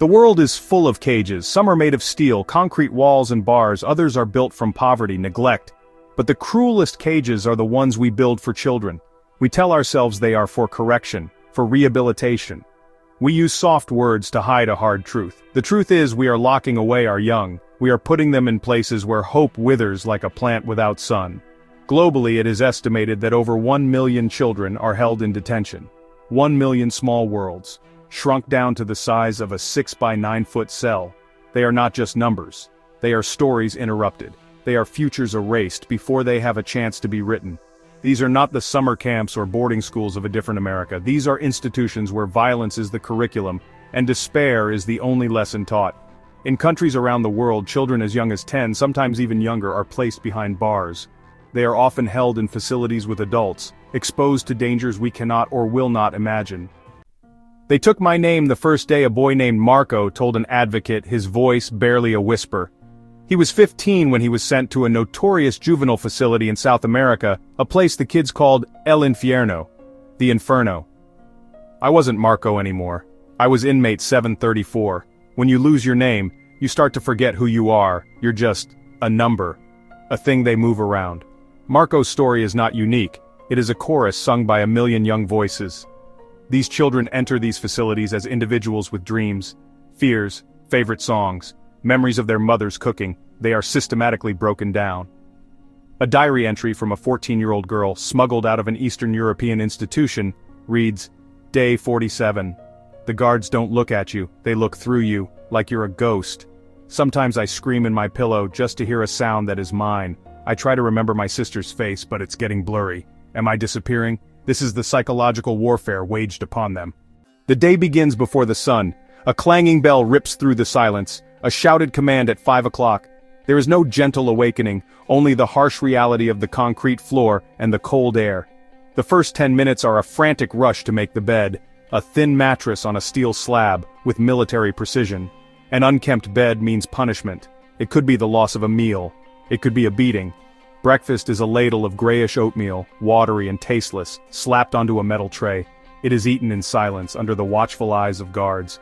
The world is full of cages. Some are made of steel, concrete walls and bars, others are built from poverty, neglect. But the cruelest cages are the ones we build for children. We tell ourselves they are for correction, for rehabilitation. We use soft words to hide a hard truth. The truth is we are locking away our young. We are putting them in places where hope withers like a plant without sun. Globally, it is estimated that over 1 million children are held in detention. 1 million small worlds, shrunk down to the size of a 6 by 9 foot cell. They are not just numbers. They are stories interrupted. They are futures erased before they have a chance to be written. These are not the summer camps or boarding schools of a different America. These are institutions where violence is the curriculum, and despair is the only lesson taught. In countries around the world, children as young as 10, sometimes even younger, are placed behind bars. They are often held in facilities with adults, exposed to dangers we cannot or will not imagine. "They took my name the first day," a boy named Marco told an advocate, his voice barely a whisper. He was 15 when he was sent to a notorious juvenile facility in South America, a place the kids called El Infierno, the Inferno. I wasn't Marco anymore. I was inmate 734. When you lose your name, you start to forget who you are. You're just a number, a thing they move around. Marco's story is not unique. It is a chorus sung by a million young voices. These children enter these facilities as individuals with dreams, fears, favorite songs, memories of their mother's cooking. They are systematically broken down. A diary entry from a 14-year-old girl smuggled out of an Eastern European institution reads, "Day 47. The guards don't look at you, they look through you, like you're a ghost. Sometimes I scream in my pillow just to hear a sound that is mine. I try to remember my sister's face, but it's getting blurry. Am I disappearing? This is the psychological warfare waged upon them." The day begins before the sun. A clanging bell rips through the silence, a shouted command at 5 o'clock. There is no gentle awakening, only the harsh reality of the concrete floor and the cold air. The first 10 minutes are a frantic rush to make the bed, a thin mattress on a steel slab, with military precision. An unkempt bed means punishment. It could be the loss of a meal. It could be a beating. Breakfast is a ladle of grayish oatmeal, watery and tasteless, slapped onto a metal tray. It is eaten in silence under the watchful eyes of guards.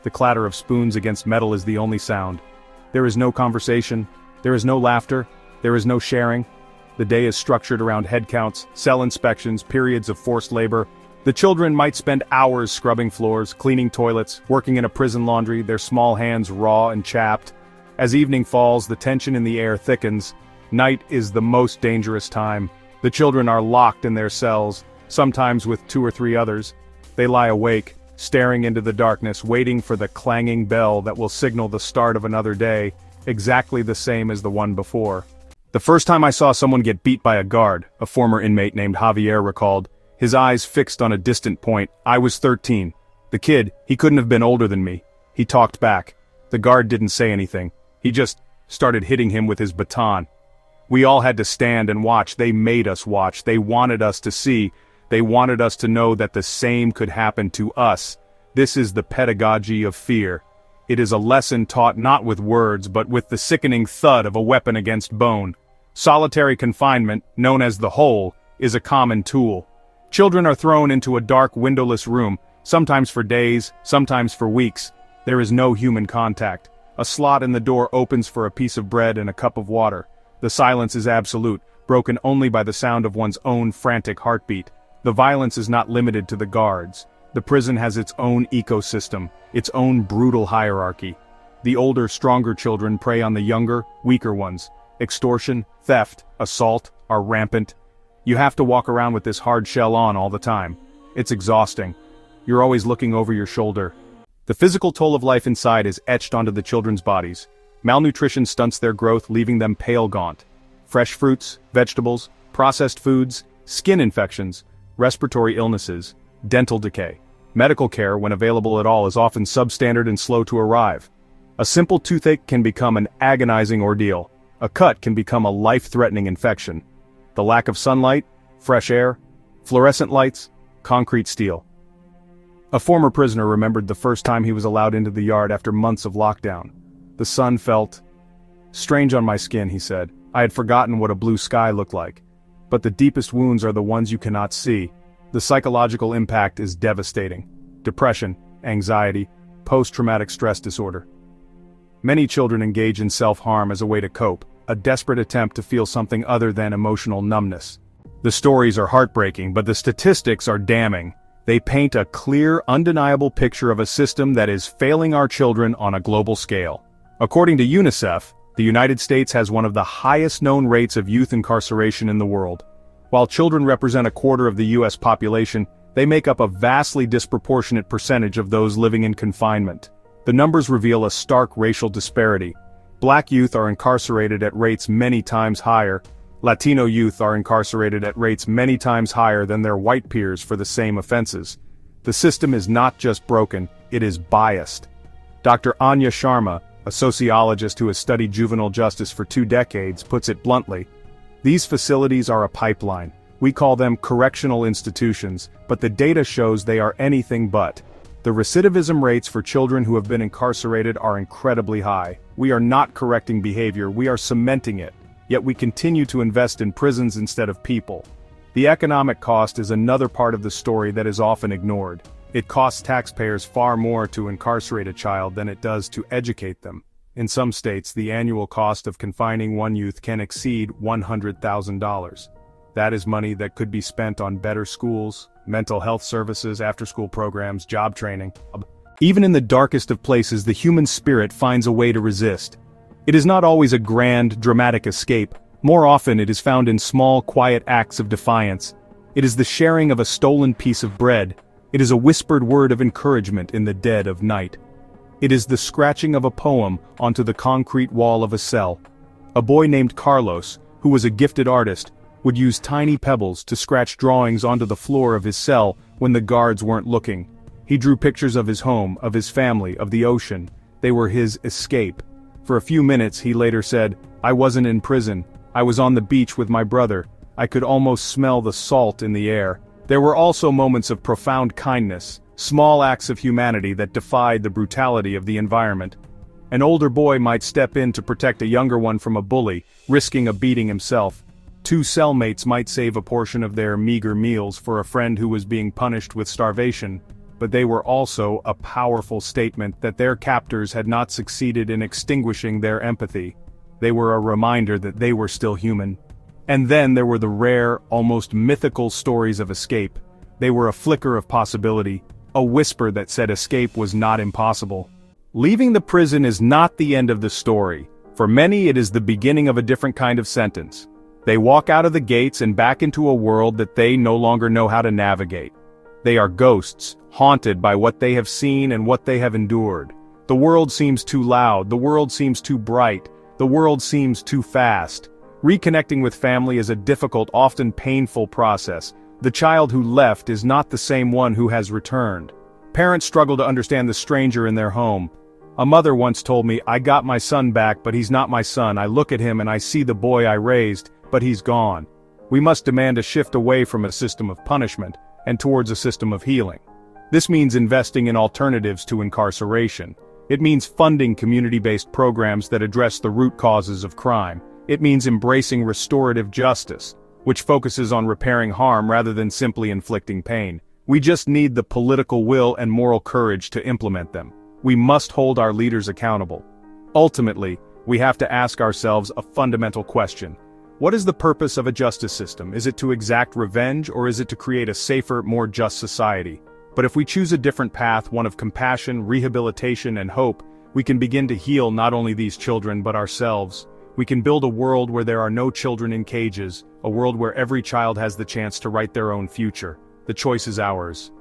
The clatter of spoons against metal is the only sound. There is no conversation. There is no laughter. There is no sharing. The day is structured around head counts, cell inspections, periods of forced labor. The children might spend hours scrubbing floors, cleaning toilets, working in a prison laundry, their small hands raw and chapped. As evening falls, the tension in the air thickens. Night is the most dangerous time. The children are locked in their cells, sometimes with 2 or 3 others. They lie awake, staring into the darkness, waiting for the clanging bell that will signal the start of another day, exactly the same as the one before. "The first time I saw someone get beat by a guard," a former inmate named Javier recalled, his eyes fixed on a distant point, "I was 13. The kid, he couldn't have been older than me. He talked back. The guard didn't say anything. He just started hitting him with his baton. We all had to stand and watch. They made us watch. They wanted us to see. They wanted us to know that the same could happen to us. This is the pedagogy of fear. It is a lesson taught not with words but with the sickening thud of a weapon against bone. Solitary confinement, known as the hole, is a common tool. Children are thrown into a dark windowless room, sometimes for days, sometimes for weeks. There is no human contact. A slot in the door opens for a piece of bread and a cup of water. The silence is absolute, broken only by the sound of one's own frantic heartbeat. The violence is not limited to the guards. The prison has its own ecosystem, its own brutal hierarchy. The older, stronger children prey on the younger, weaker ones. Extortion, theft, assault are rampant. You have to walk around with this hard shell on all the time. It's exhausting. You're always looking over your shoulder. The physical toll of life inside is etched onto the children's bodies. Malnutrition stunts their growth, leaving them pale gaunt. Fresh fruits, vegetables, processed foods, skin infections, respiratory illnesses, dental decay. Medical care, when available at all, is often substandard and slow to arrive. A simple toothache can become an agonizing ordeal. A cut can become a life-threatening infection. The lack of sunlight, fresh air, fluorescent lights, concrete steel. A former prisoner remembered the first time he was allowed into the yard after months of lockdown. The sun felt strange on my skin, he said. I had forgotten what a blue sky looked like. But the deepest wounds are the ones you cannot see. The psychological impact is devastating. Depression, anxiety, Post-traumatic stress disorder. Many children engage in self-harm as a way to cope, a desperate attempt to feel something other than emotional numbness. The stories are heartbreaking, but the statistics are damning. They paint a clear, undeniable picture of a system that is failing our children on a global scale. According to UNICEF, the United States has one of the highest known rates of youth incarceration in the world. While children represent a quarter of the U.S. population, they make up a vastly disproportionate percentage of those living in confinement. The numbers reveal a stark racial disparity. Black youth are incarcerated at rates many times higher. Latino youth are incarcerated at rates many times higher than their white peers for the same offenses. The system is not just broken, it is biased. Dr. Anya Sharma, a sociologist who has studied juvenile justice for 2 decades, puts it bluntly. These facilities are a pipeline. We call them correctional institutions, but the data shows they are anything but. The recidivism rates for children who have been incarcerated are incredibly high. We are not correcting behavior, we are cementing it. Yet we continue to invest in prisons instead of people. The economic cost is another part of the story that is often ignored. It costs taxpayers far more to incarcerate a child than it does to educate them. In some states, the annual cost of confining one youth can exceed $100,000. That is money that could be spent on better schools, mental health services, after-school programs, job training. Even in the darkest of places, the human spirit finds a way to resist. It is not always a grand, dramatic escape. More often it is found in small, quiet acts of defiance. It is the sharing of a stolen piece of bread. It is a whispered word of encouragement in the dead of night. It is the scratching of a poem onto the concrete wall of a cell. A boy named Carlos, who was a gifted artist, would use tiny pebbles to scratch drawings onto the floor of his cell when the guards weren't looking. He drew pictures of his home, of his family, of the ocean. They were his escape. For a few minutes, he later said, "I wasn't in prison. I was on the beach with my brother. I could almost smell the salt in the air." There were also moments of profound kindness, small acts of humanity that defied the brutality of the environment. An older boy might step in to protect a younger one from a bully, risking a beating himself. 2 cellmates might save a portion of their meager meals for a friend who was being punished with starvation, but they were also a powerful statement that their captors had not succeeded in extinguishing their empathy. They were a reminder that they were still human. And then there were the rare, almost mythical stories of escape. They were a flicker of possibility, a whisper that said escape was not impossible. Leaving the prison is not the end of the story. For many, it is the beginning of a different kind of sentence. They walk out of the gates and back into a world that they no longer know how to navigate. They are ghosts, haunted by what they have seen and what they have endured. The world seems too loud, the world seems too bright, the world seems too fast. Reconnecting with family is a difficult, often painful process. The child who left is not the same one who has returned. Parents struggle to understand the stranger in their home. A mother once told me, "I got my son back, but he's not my son. I look at him and I see the boy I raised, but he's gone." We must demand a shift away from a system of punishment, and towards a system of healing. This means investing in alternatives to incarceration. It means funding community-based programs that address the root causes of crime. It means embracing restorative justice, which focuses on repairing harm rather than simply inflicting pain. We just need the political will and moral courage to implement them. We must hold our leaders accountable. Ultimately, we have to ask ourselves a fundamental question. What is the purpose of a justice system? Is it to exact revenge, or is it to create a safer, more just society? But if we choose a different path, one of compassion, rehabilitation, and hope, we can begin to heal not only these children but ourselves. We can build a world where there are no children in cages, a world where every child has the chance to write their own future. The choice is ours.